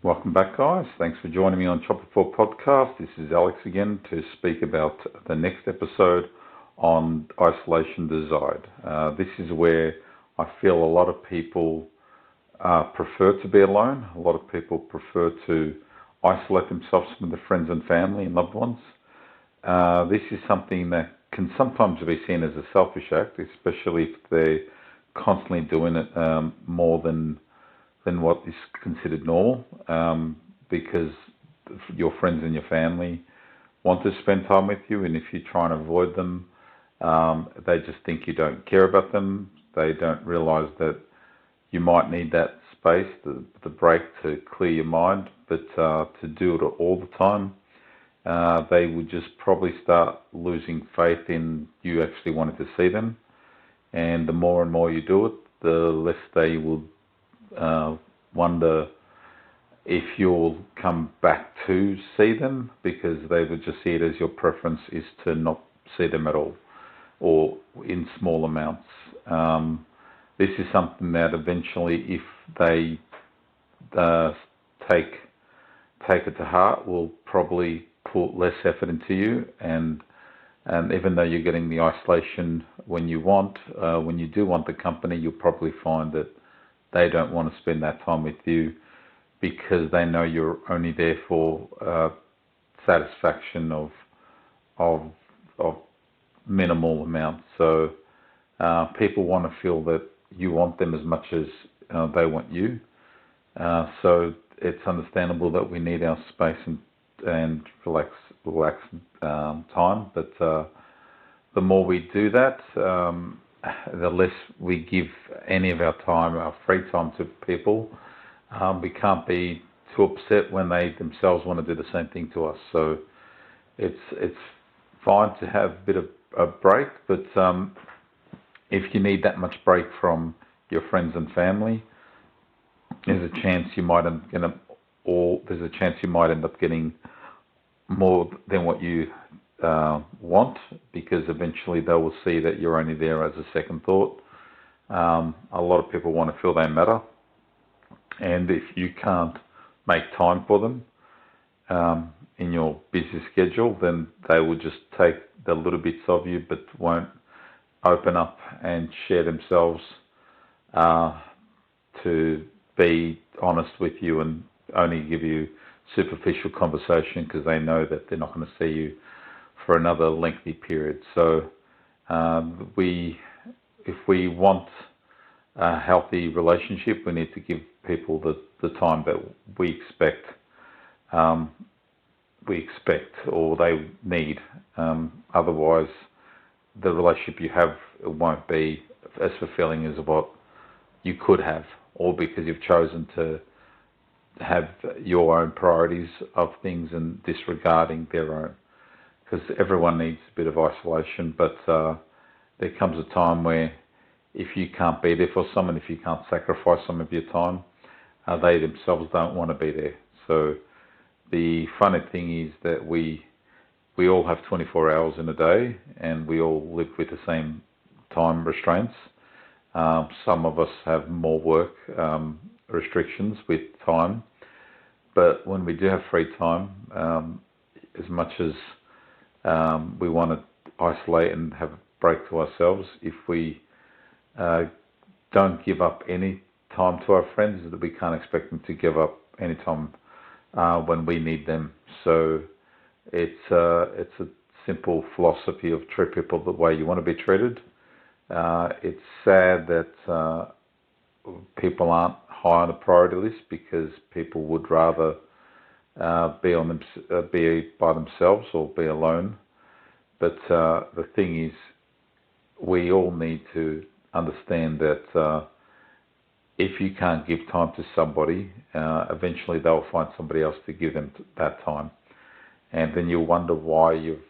Welcome back, guys. Thanks for joining me on Chopper 4 podcast. This is Alex again to speak about the next episode on isolation desired. This is where I feel a lot of people prefer to be alone. A lot of people prefer to isolate themselves from their friends and family and loved ones. This is something that can sometimes be seen as a selfish act, especially if they're constantly doing it more than what is considered normal, because your friends and your family want to spend time with you, and if you try and avoid them, they just think you don't care about them. They don't realize that you might need that space, the break to clear your mind, but to do it all the time, they would just probably start losing faith in you actually wanting to see them. And the more and more you do it, the less they will wonder if you'll come back to see them, because they would just see it as your preference is to not see them at all or in small amounts. This is something that eventually, if they take it to heart, will probably put less effort into you, and even though you're getting the isolation when you do want the company, you'll probably find that they don't want to spend that time with you because they know you're only there for satisfaction of minimal amounts. So people want to feel that you want them as much as they want you. So it's understandable that we need our space and relax time, but the more we do that, the less we give any of our time, our free time, to people. We can't be too upset when they themselves want to do the same thing to us. So it's fine to have a bit of a break, but if you need that much break from your friends and family, there's a chance you might end up getting more than what you want, because eventually they will see that you're only there as a second thought. A lot of people want to feel they matter, and if you can't make time for them in your busy schedule, then they will just take the little bits of you but won't open up and share themselves to be honest with you, and only give you superficial conversation because they know that they're not going to see you for another lengthy period. So if we want a healthy relationship, we need to give people the time that we expect or they need. Otherwise, the relationship you have won't be as fulfilling as what you could have, or because you've chosen to have your own priorities of things and disregarding their own. Because everyone needs a bit of isolation, but there comes a time where if you can't be there for someone, if you can't sacrifice some of your time, they themselves don't want to be there. So the funny thing is that we all have 24 hours in a day, and we all live with the same time restraints. Some of us have more work restrictions with time, but when we do have free time, as much as we want to isolate and have a break to ourselves, if we don't give up any time to our friends, that we can't expect them to give up any time when we need them. So it's a simple philosophy of treat people the way you want to be treated. It's sad that people aren't high on the priority list, because people would rather be by themselves or be alone. But the thing is, we all need to understand that if you can't give time to somebody, eventually they'll find somebody else to give them that time, and then you'll wonder why you've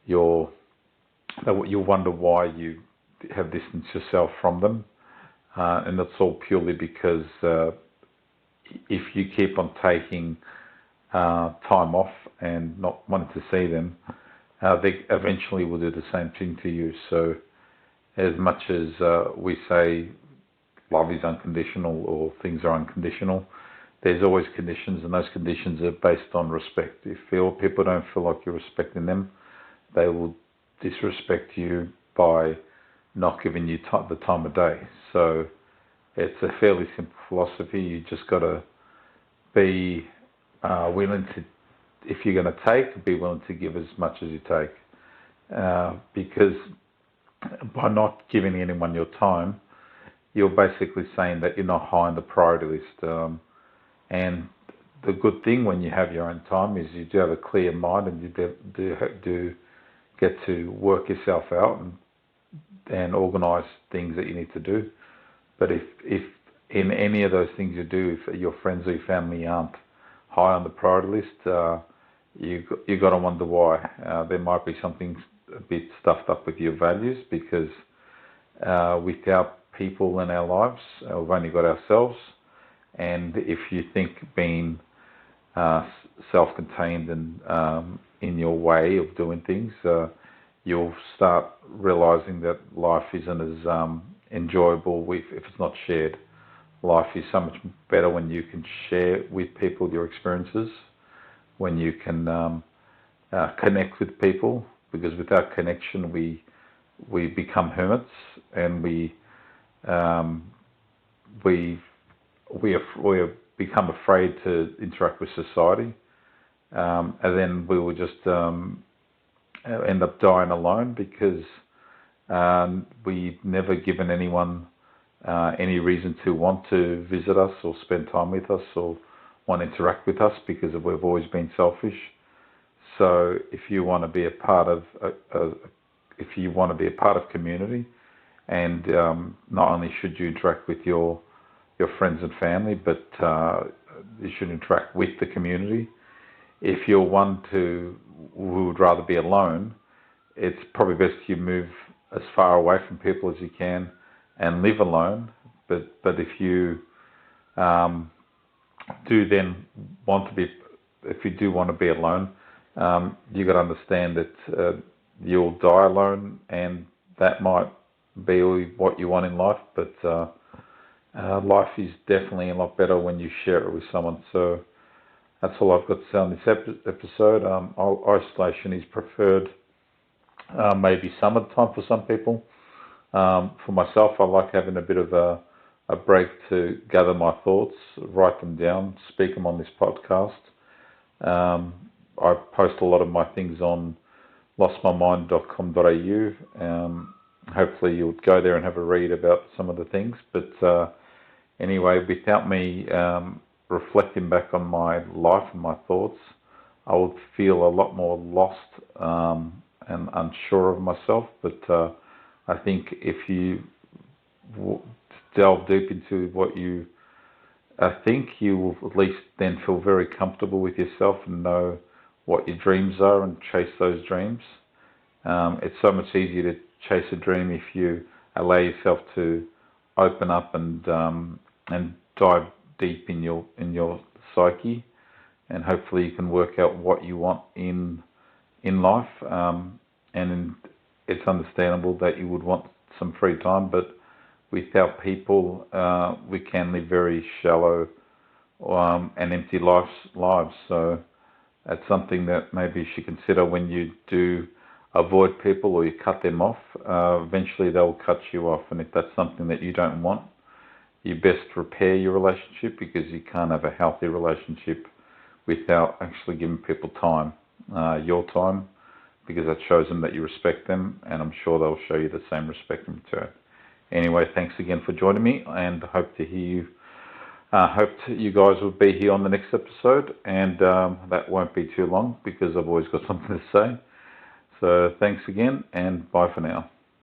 you'll wonder why you have distanced yourself from them, and that's all purely because if you keep on taking time off and not wanting to see them, they eventually will do the same thing to you. So as much as we say love is unconditional or things are unconditional. There's always conditions, and those conditions are based on respect. If people don't feel like you're respecting them, they will disrespect you by not giving you the time of day. So it's a fairly simple philosophy. You just got to be willing to, if you're going to take, be willing to give as much as you take. Because by not giving anyone your time, you're basically saying that you're not high on the priority list. And the good thing when you have your own time is you do have a clear mind, and you do get to work yourself out and organise things that you need to do. But if in any of those things you do, if your friends or your family aren't high on the priority list, you got to wonder why. There might be something a bit stuffed up with your values, because without people in our lives, we've only got ourselves. And if you think being self-contained and in your way of doing things, you'll start realizing that life isn't as enjoyable if it's not shared. Life is so much better when you can share with people your experiences, when you can connect with people, because without connection we become hermits, and we become afraid to interact with society, and then we will just end up dying alone, because we've never given anyone any reason to want to visit us or spend time with us or want to interact with us, because we've always been selfish. So if you want to be a part of community, and not only should you interact with your friends and family, but you should interact with the community. If you're one who would rather be alone, it's probably best you move as far away from people as you can and live alone. But if you if you do want to be alone, you got to understand that you'll die alone, and that might be what you want in life. But life is definitely a lot better when you share it with someone. So that's all I've got to say on this episode. Isolation is preferred maybe some of the time for some people. For myself, I like having a bit of a break to gather my thoughts, write them down, speak them on this podcast. I post a lot of my things on lostmymind.com.au. Hopefully you'll go there and have a read about some of the things. But anyway, without me reflecting back on my life and my thoughts, I would feel a lot more lost and unsure of myself. But I think if you delve deep into what you think, you will at least then feel very comfortable with yourself and know what your dreams are and chase those dreams. It's so much easier to chase a dream if you allow yourself to open up and dive deep in your psyche, and hopefully you can work out what you want in life. And it's understandable that you would want some free time, but without people, we can live very shallow and empty lives. So that's something that maybe you should consider when you do avoid people or you cut them off. Eventually they'll cut you off, and if that's something that you don't want, you best repair your relationship, because you can't have a healthy relationship without actually giving people time, your time, because that shows them that you respect them, and I'm sure they'll show you the same respect in return. Anyway, thanks again for joining me, and hope to hear you. Hope you guys will be here on the next episode, and that won't be too long, because I've always got something to say. So thanks again, and bye for now.